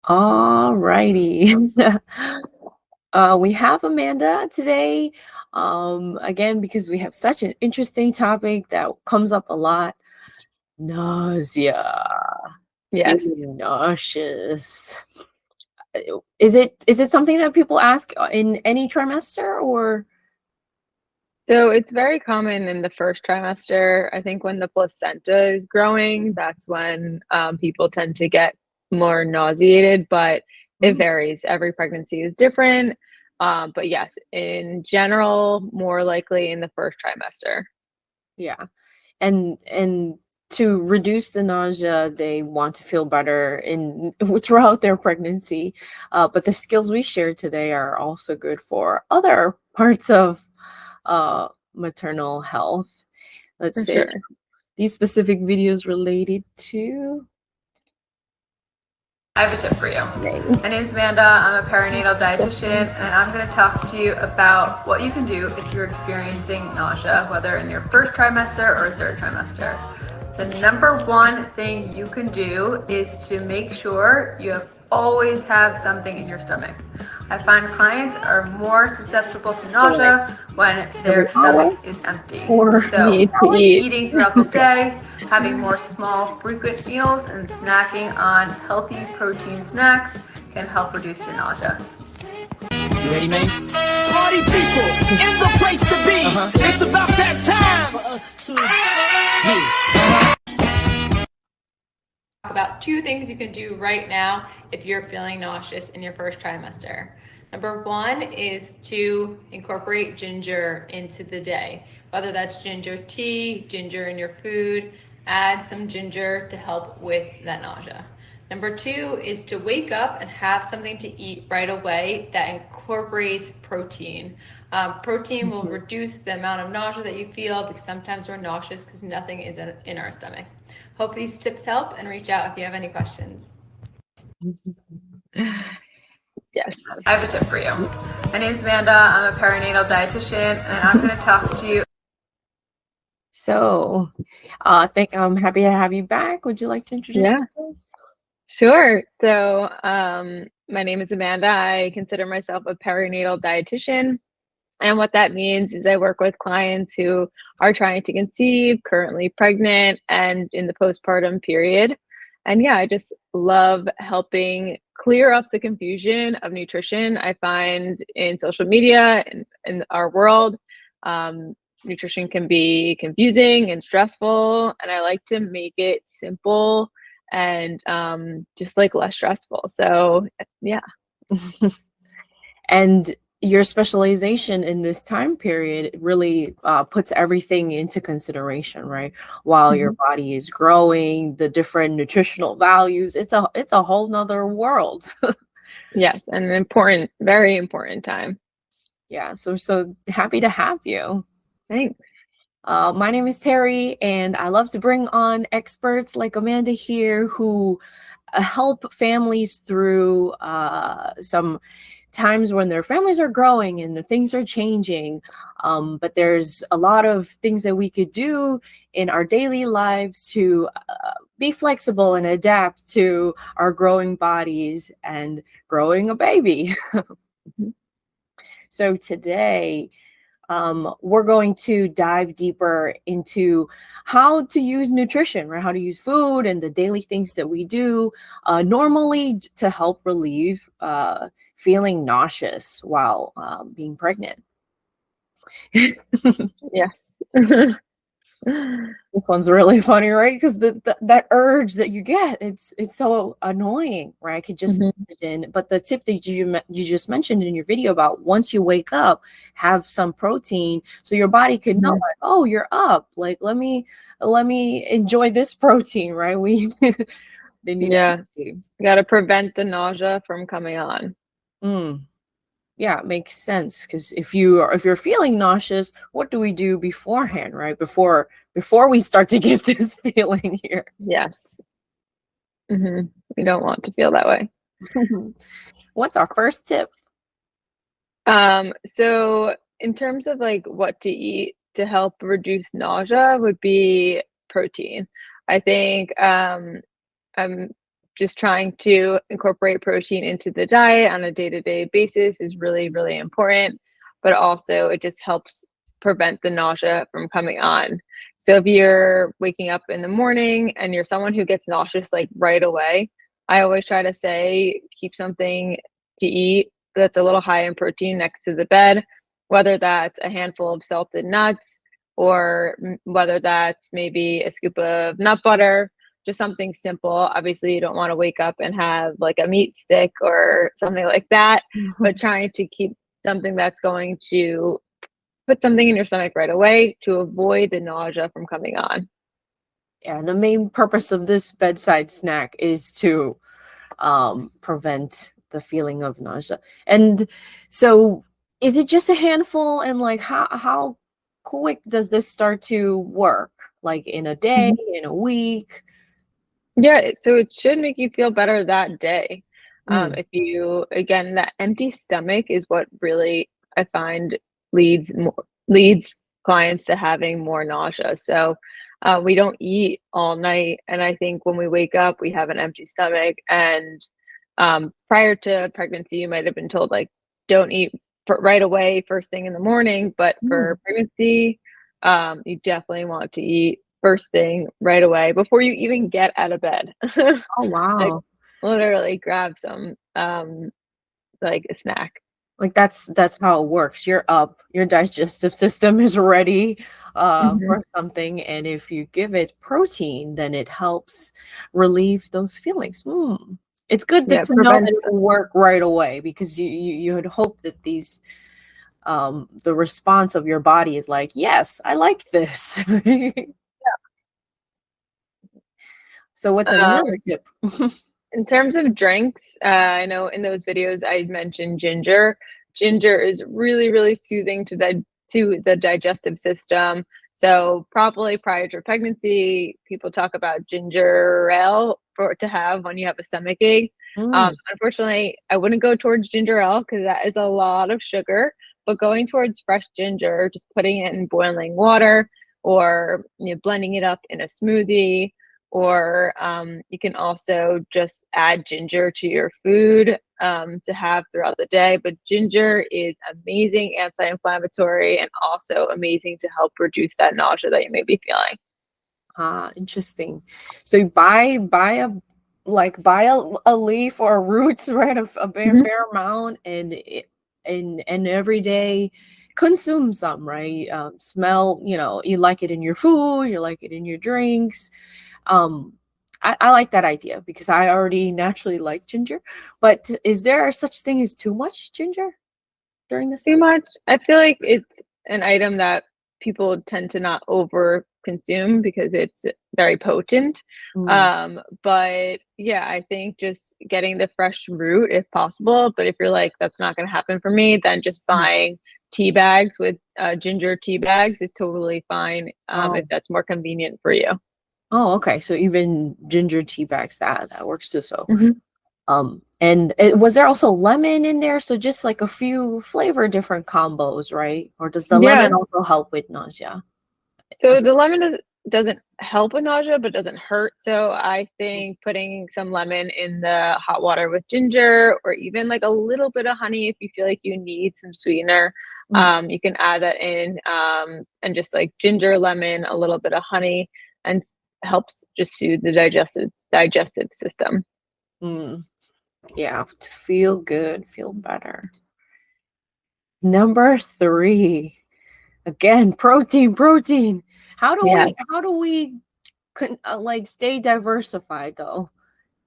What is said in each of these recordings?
All righty. We have Amanda today. Again, because we have such an interesting topic that comes up a lot. Nausea. Yes. Feeling nauseous. Is it something that people ask in any trimester or? So it's very common in the first trimester. I think when the placenta is growing, that's when people tend to get more nauseated, but it Mm, varies. Every pregnancy is different. But yes, in general, more likely in the first trimester. yeah. And to reduce the nausea, they want to feel better in throughout their pregnancy. But the skills we shared today are also good for other parts of uh, maternal health. Let's For say sure. these specific videos related to. I have a tip for you. Okay. My name is Amanda. I'm a perinatal dietitian, and I'm going to talk to you about what you can do if you're experiencing nausea, whether in your first trimester or third trimester. The number one thing you can do is to make sure you always have something in your stomach. I find clients are more susceptible to For like nausea when every their hour stomach is empty. or So Need to always eat. eating throughout the day, having more small, frequent meals, and snacking on healthy protein snacks can help reduce your nausea. You ready, man? Party people in the place to be. It's about that time for us to Talk about two things you can do right now if you're feeling nauseous in your first trimester. Number one is to incorporate ginger into the day, whether that's ginger tea, ginger in your food, add some ginger to help with that nausea. Number two is to wake up and have something to eat right away that incorporates protein. Protein will reduce the amount of nausea that you feel because sometimes we're nauseous because nothing is in our stomach. Hope these tips help and reach out if you have any questions. Yes. I have a tip for you. My name is Amanda. I'm a perinatal dietitian, and I'm going to talk to you. So, think I'm happy to have you back. Would you like to introduce Yeah. yourself? Sure. So, my name is Amanda. I consider myself a perinatal dietitian. And what that means is I work with clients who are trying to conceive, currently pregnant, and in the postpartum period. And yeah, I just love helping clear up the confusion of nutrition I find in social media and in our world. Nutrition can be confusing and stressful, and I like to make it simple and just like less stressful. So, yeah. And your specialization in this time period really puts everything into consideration, right? While your Mhm. body is growing, the different nutritional values, it's a whole nother world. Yes, and an important, very important time. Yeah, so happy to have you. Thanks. My name is Terry, and I love to bring on experts like Amanda here who help families through some times when their families are growing and the things are changing. But there's a lot of things that we could do in our daily lives to be flexible and adapt to our growing bodies and growing a baby. Mhm. So today, we're going to dive deeper into how to use nutrition, right? How to use food and the daily things that we do normally to help relieve feeling nauseous while being pregnant. Yes. This one's really funny, right? Because that urge that you get, it's so annoying, right? I could just Mhm. imagine. But the tip that you just mentioned in your video about once you wake up, have some protein so your body could know, Mhm. like, oh, you're up. Like, let me enjoy this protein, right? We they need Yeah, energy. gotta prevent the nausea from coming on. Mm. Yeah, it makes sense because if you're feeling nauseous, what do we do beforehand, right? Before we start to get this feeling here. Yes. We don't want to feel that way. What's our first tip? So in terms of like what to eat to help reduce nausea would be protein. I think I'm just trying to incorporate protein into the diet on a day-to-day basis is really, really important. But also it just helps prevent the nausea from coming on. So if you're waking up in the morning and you're someone who gets nauseous like right away, I always try to say keep something to eat that's a little high in protein next to the bed, whether that's a handful of salted nuts or whether that's maybe a scoop of nut butter, just something simple. Obviously, you don't want to wake up and have like a meat stick or something like that, but trying to keep something that's going to put something in your stomach right away to avoid the nausea from coming on. Yeah, and the main purpose of this bedside snack is to prevent the feeling of nausea. And so is it just a handful, and like how quick does this start to work? Like in a day, in a week? Yeah, so it should make you feel better that day. If you, again, that empty stomach is what really I find leads clients to having more nausea. So we don't eat all night, and I think when we wake up, we have an empty stomach. And prior to pregnancy, you might have been told like don't eat right away first thing in the morning, but for pregnancy, you definitely want to eat first thing right away before you even get out of bed. Oh Like wow. literally grab some like a snack. Like that's how it works. You're up, your digestive system is ready for something, and if you give it protein, then it helps relieve those feelings. It's good Yeah, to know that prevents. it will work right away, because you would hope that these the response of your body is like, yes, I like this. So what's another tip? In terms of drinks, I know in those videos I mentioned ginger. Ginger is really, really soothing to the digestive system. So probably prior to pregnancy, people talk about ginger ale to have when you have a stomach ache. Unfortunately, I wouldn't go towards ginger ale because that is a lot of sugar. But going towards fresh ginger, just putting it in boiling water, or blending it up in a smoothie, or you can also just add ginger to your food to have throughout the day. But ginger is amazing anti-inflammatory and also amazing to help reduce that nausea that you may be feeling. Interesting. So you buy a leaf or roots, right? A fair amount, and every day consume some, right? Smell, you like it in your food, you like it in your drinks. I like that idea because I already naturally like ginger. But is there such thing as too much ginger during this? Too much. I feel like it's an item that people tend to not over consume because it's very potent. But yeah, I think just getting the fresh root if possible. But if you're like, that's not going to happen for me, then just buying tea bags with ginger tea bags is totally fine if that's more convenient for you. Oh, okay. So even ginger tea bags, that works too. So, and was there also lemon in there? So just like a few flavor different combos, right? Or does the lemon also help with nausea? So the lemon doesn't help with nausea, but doesn't hurt. So I think putting some lemon in the hot water with ginger, or even like a little bit of honey if you feel like you need some sweetener, you can add that in, and just like ginger, lemon, a little bit of honey, and helps just soothe the digestive system. Yeah, to feel good, feel better. Number 3, again, protein. How do we like stay diversified though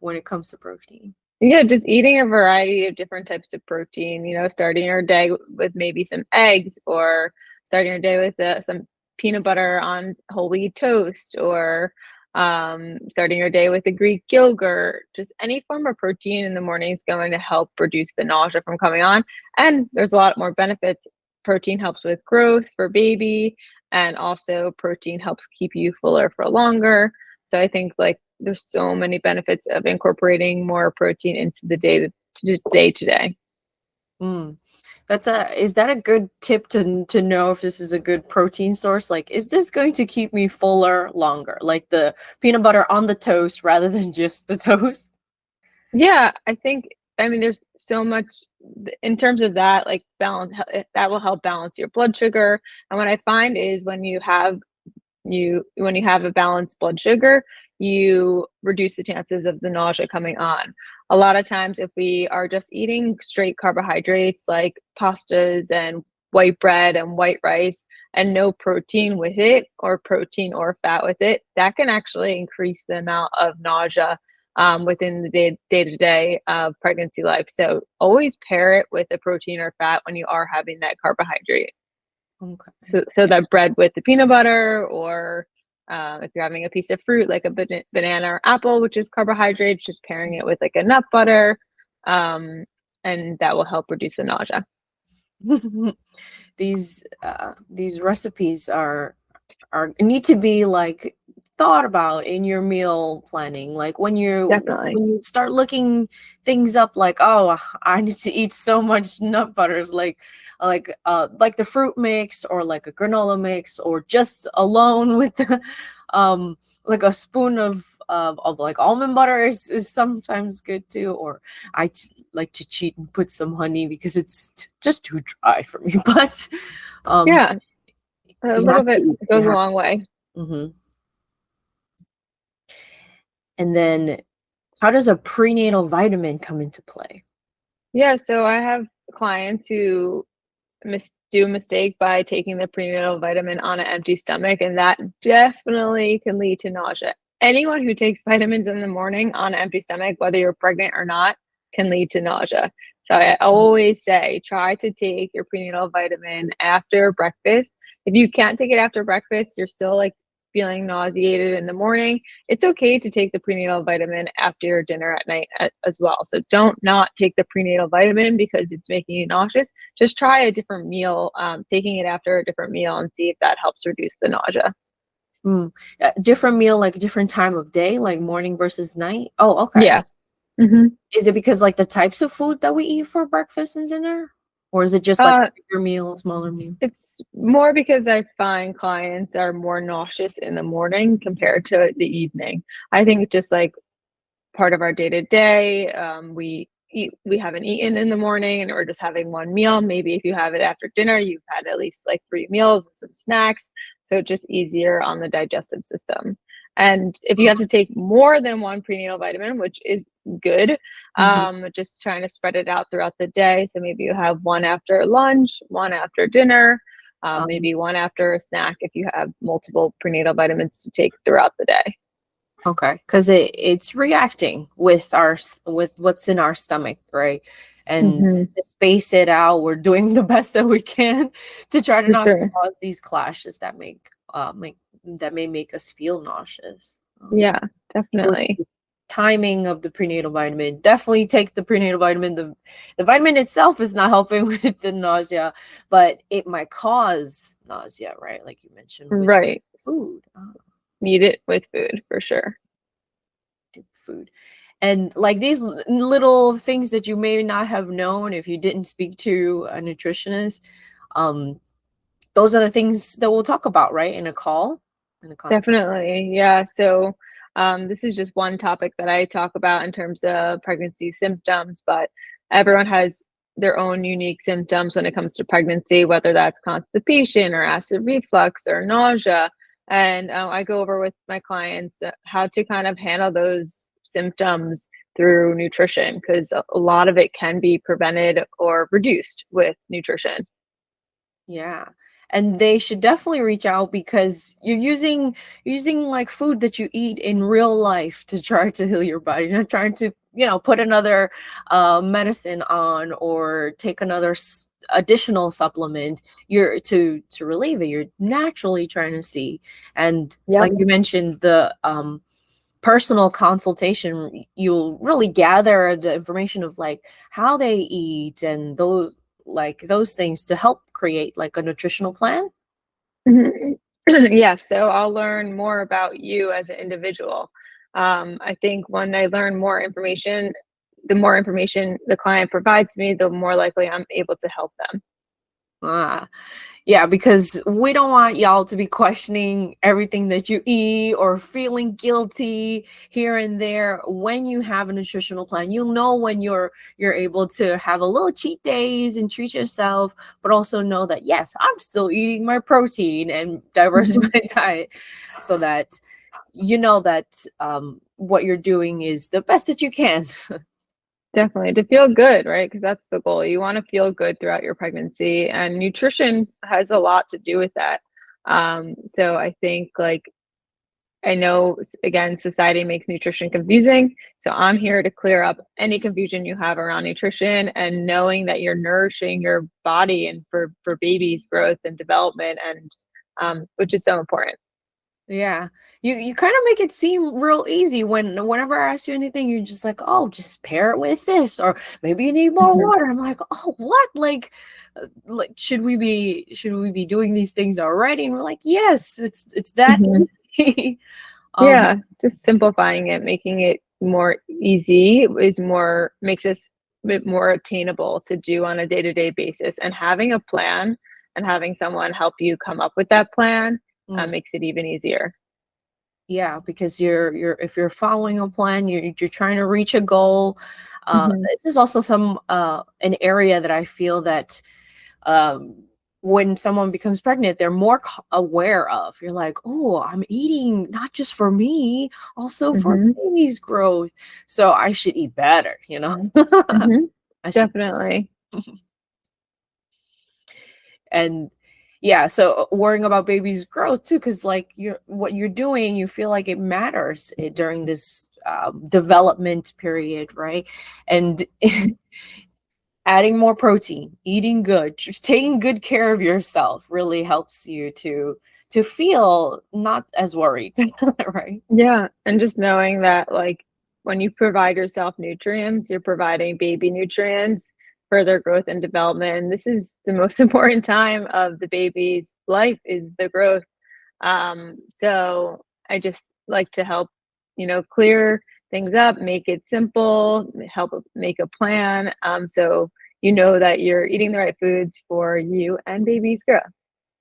when it comes to protein? Yeah, just eating a variety of different types of protein, starting your day with maybe some eggs, or starting your day with some peanut butter on whole wheat toast, or starting your day with a Greek yogurt. Just any form of protein in the morning is going to help reduce the nausea from coming on. And there's a lot more benefits. Protein helps with growth for baby, and also protein helps keep you fuller for longer. So I think like there's so many benefits of incorporating more protein into the day to day. Is that a good tip to know if this is a good protein source? Like, is this going to keep me fuller longer? Like the peanut butter on the toast rather than just the toast? Yeah, I mean, there's so much in terms of that, like balance, that will help balance your blood sugar. And what I find is when you have a balanced blood sugar, you reduce the chances of the nausea coming on. A lot of times, if we are just eating straight carbohydrates like pastas and white bread and white rice and no protein with it, or protein or fat with it, that can actually increase the amount of nausea within the day-to-day of pregnancy life. So always pair it with a protein or fat when you are having that carbohydrate. Okay. So that bread with the peanut butter, or if you're having a piece of fruit like a banana or apple, which is carbohydrates, just pairing it with like a nut butter, and that will help reduce the nausea. These recipes are need to be like thought about in your meal planning. Like when Definitely. you start looking things up, like, oh, I need to eat so much nut butters, like the fruit mix, or like a granola mix, or just alone with the, like a spoon of like almond butter is sometimes good too. Or I like to cheat and put some honey because it's just too dry for me. But Yeah, a you little have to bit eat. goes a long way. Mm-hmm. And then, how does a prenatal vitamin come into play? Yeah, so I have clients who do a mistake by taking the prenatal vitamin on an empty stomach, and that definitely can lead to nausea. Anyone who takes vitamins in the morning on an empty stomach, whether you're pregnant or not, can lead to nausea. So I always say, try to take your prenatal vitamin after breakfast. If you can't take it after breakfast, you're still like feeling nauseated in the morning, it's okay to take the prenatal vitamin after your dinner at night as well. So don't not take the prenatal vitamin because it's making you nauseous. Just try a different meal, taking it after a different meal, and see if that helps reduce the nausea. Different meal, like different time of day, like morning versus night. Oh, okay. Yeah. Mm-hmm. Is it because like the types of food that we eat for breakfast and dinner, or is it just like bigger meal, smaller meal? It's more because I find clients are more nauseous in the morning compared to the evening. I think it's just like part of our day to day. We haven't eaten in the morning and we're just having one meal. Maybe if you have it after dinner, you've had at least like 3 meals and some snacks. So it's just easier on the digestive system. And if you have to take more than one prenatal vitamin, which is good, just trying to spread it out throughout the day. So maybe you have one after lunch, one after dinner, maybe one after a snack if you have multiple prenatal vitamins to take throughout the day. Okay, because it's reacting with what's in our stomach, right? And to space it out, we're doing the best that we can to try to not cause these clashes that may make us feel nauseous. Yeah, definitely. Timing of the prenatal vitamin. Definitely take the prenatal vitamin. The vitamin itself is not helping with the nausea, but it might cause nausea, right? Like you mentioned, with right. Food. Need it with food for sure. Food. And like these little things that you may not have known if you didn't speak to a nutritionist, those are the things that we'll talk about, right? In a call. Definitely. Yeah. So this is just one topic that I talk about in terms of pregnancy symptoms, but everyone has their own unique symptoms when it comes to pregnancy, whether that's constipation or acid reflux or nausea. And I go over with my clients how to kind of handle those symptoms through nutrition, because a lot of it can be prevented or reduced with nutrition. Yeah. And they should definitely reach out, because you're using like food that you eat in real life to try to heal your body. You're not trying to, put another medicine on or take another additional supplement. You're to relieve it. You're naturally trying to see. And like you mentioned, the personal consultation, you'll really gather the information of like how they eat and those things to help create like a nutritional plan. Yeah, so I'll learn more about you as an individual. I think when I learn more information, the more information the client provides me, the more likely I'm able to help them. Yeah, because we don't want y'all to be questioning everything that you eat or feeling guilty here and there. When you have a nutritional plan, you'll know when you're able to have a little cheat days and treat yourself, but also know that yes, I'm still eating my protein and diversify my diet, so that you know that what you're doing is the best that you can. Definitely, to feel good, right? Because that's the goal. You wanna feel good throughout your pregnancy, and nutrition has a lot to do with that. So I think, like, I know, again, society makes nutrition confusing, so I'm here to clear up any confusion you have around nutrition and knowing that you're nourishing your body and for baby's growth and development and, which is so important. Yeah. You kind of make it seem real easy whenever I ask you anything, you're just like, oh, just pair it with this, or maybe you need more Mhm, water. I'm like, oh, what? Like should we be doing these things already? And we're like, yes, it's that mhm. easy. um Yeah, just simplifying it, making it more easy is more makes us a bit more attainable to do on a day-to-day basis, and having a plan and having someone help you come up with that plan, mm, makes it even easier. yeah, because you're if you're following a plan, you're trying to reach a goal. Mhm, This is also some an area that I feel that um when someone becomes pregnant, they're more aware of. You're like, oh, I'm eating not just for me, also for mhm, baby's growth, so I should eat better, you know. mhm. I should. Definitely. And yeah, so worrying about baby's growth too, because like what you're doing, you feel like it matters during this development period, right? And Mhm. adding more protein, eating good, just taking good care of yourself really helps you to feel not as worried, right? Yeah, and just knowing that, like, when you provide yourself nutrients, you're providing baby nutrients for their growth and development, and this is the most important time of the baby's life is the growth. So I just like to help, clear things up, make it simple, help make a plan, so you know that you're eating the right foods for you and baby's growth.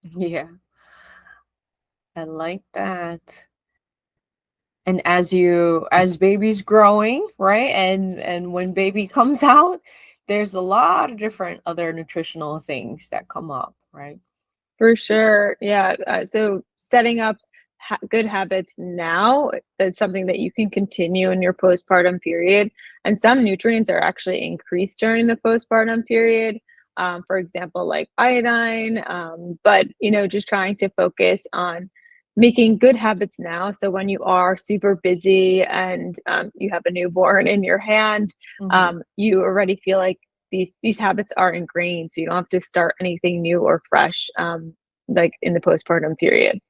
Yeah, I like that. And as baby's growing, right? And when baby comes out, there's a lot of different other nutritional things that come up, right? For sure. Yeah. So setting up good habits now is something that you can continue in your postpartum period. And some nutrients are actually increased during the postpartum period. For example, like iodine. But, just trying to focus on making good habits now. So when you are super busy and you have a newborn in your hand, Mhm. you already feel like these habits are ingrained, so you don't have to start anything new or fresh, like in the postpartum period.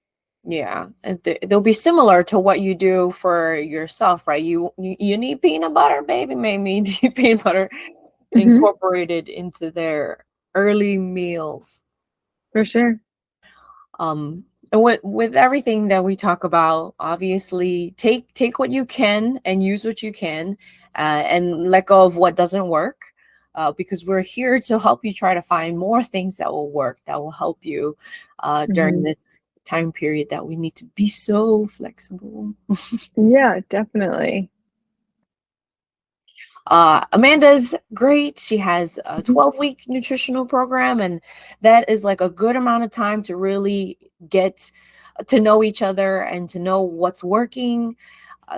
Yeah, and they'll be similar to what you do for yourself, right? You need peanut butter, baby may need peanut butter Hmm. incorporated into their early meals. For sure. And with everything that we talk about, obviously take what you can and use what you can, and let go of what doesn't work, because we're here to help you try to find more things that will work, that will help you during Hmm. this time period that we need to be so flexible. Yeah, definitely. Amanda's great. She has a Mhm. 12-week nutritional program, and that is like a good amount of time to really get to know each other and to know what's working.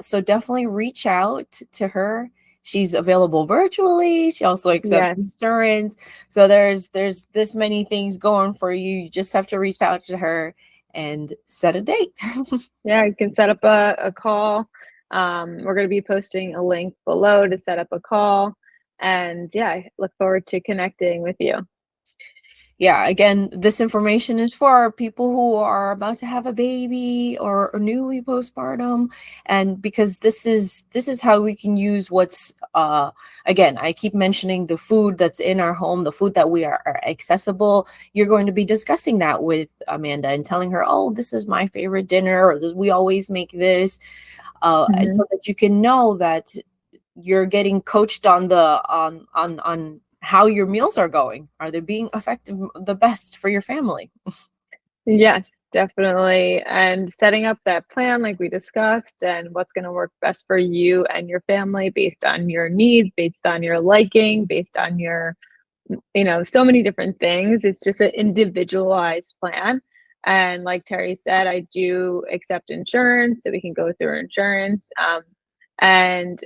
So definitely reach out to her. She's available virtually. She also accepts Yes. insurance. So there's this many things going for you. You just have to reach out to her and set a date. Yeah, you can set up a call. We're going to be posting a link below to set up a call. And yeah, I look forward to connecting with you. Yeah, again, this information is for people who are about to have a baby or newly postpartum, and because this is how we can use what's again, I keep mentioning the food that's in our home, the food that we are accessible. You're going to be discussing that with Amanda and telling her, oh, this is my favorite dinner, or this, we always make this, Hmm. so that you can know that you're getting coached on the on how your meals are going. Are they being effective, the best for your family? Yes, definitely. And setting up that plan, like we discussed, and what's going to work best for you and your family based on your needs, based on your liking, based on your, so many different things. It's just an individualized plan. And like Terry said, I do accept insurance, so we can go through insurance. And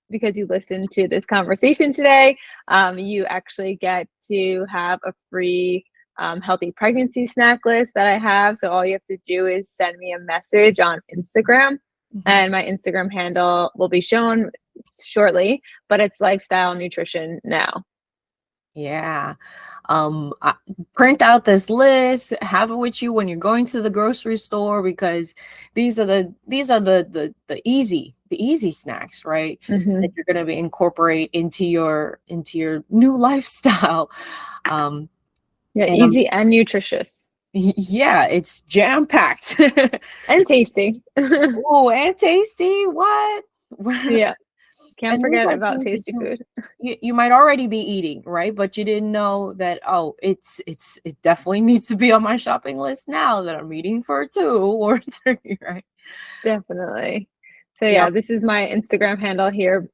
because you listened to this conversation today, you actually get to have a free healthy pregnancy snack list that I have. So all you have to do is send me a message on Instagram, and my Instagram handle will be shown shortly, but it's Lifestyle Nutrition Now. Yeah. Print out this list, have it with you when you're going to the grocery store, because these are the easy snacks, right? That you're going to be incorporate into your new lifestyle. Easy and nutritious. Yeah, it's jam packed and tasty. Oh, and tasty. What? Yeah. Can't forget about tasty food. You might already be eating, right? But you didn't know that, it definitely needs to be on my shopping list now that I'm eating for 2 or 3, right? Definitely. So yeah, this is my Instagram handle here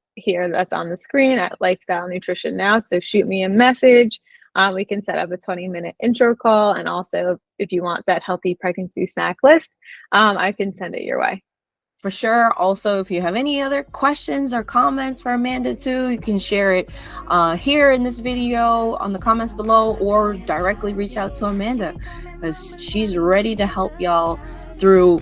that's on the screen at Lifestyle Nutrition Now. So shoot me a message. We can set up a 20-minute intro call. And also, if you want that healthy pregnancy snack list, I can send it your way. For sure. Also, if you have any other questions or comments for Amanda too, you can share it here in this video on the comments below, or directly reach out to Amanda, because she's ready to help y'all through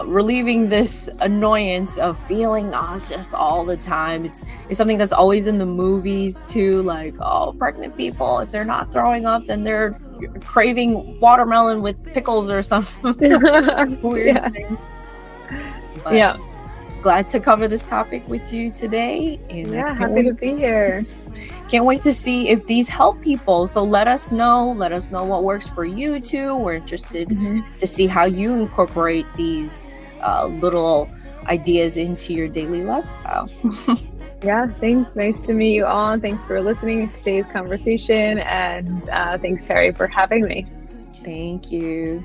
relieving this annoyance of feeling nauseous all the time. It's something that's always in the movies too, like, pregnant people, if they're not throwing up, then they're craving watermelon with pickles or something. Weird things. But glad to cover this topic with you today. And happy to be here. Can't wait to see if these help people. So let us know what works for you too. We're interested to see how you incorporate these little ideas into your daily lifestyle. Yeah, thanks. Nice to meet you all. Thanks for listening to today's conversation. And thanks, Terry, for having me. Thank you.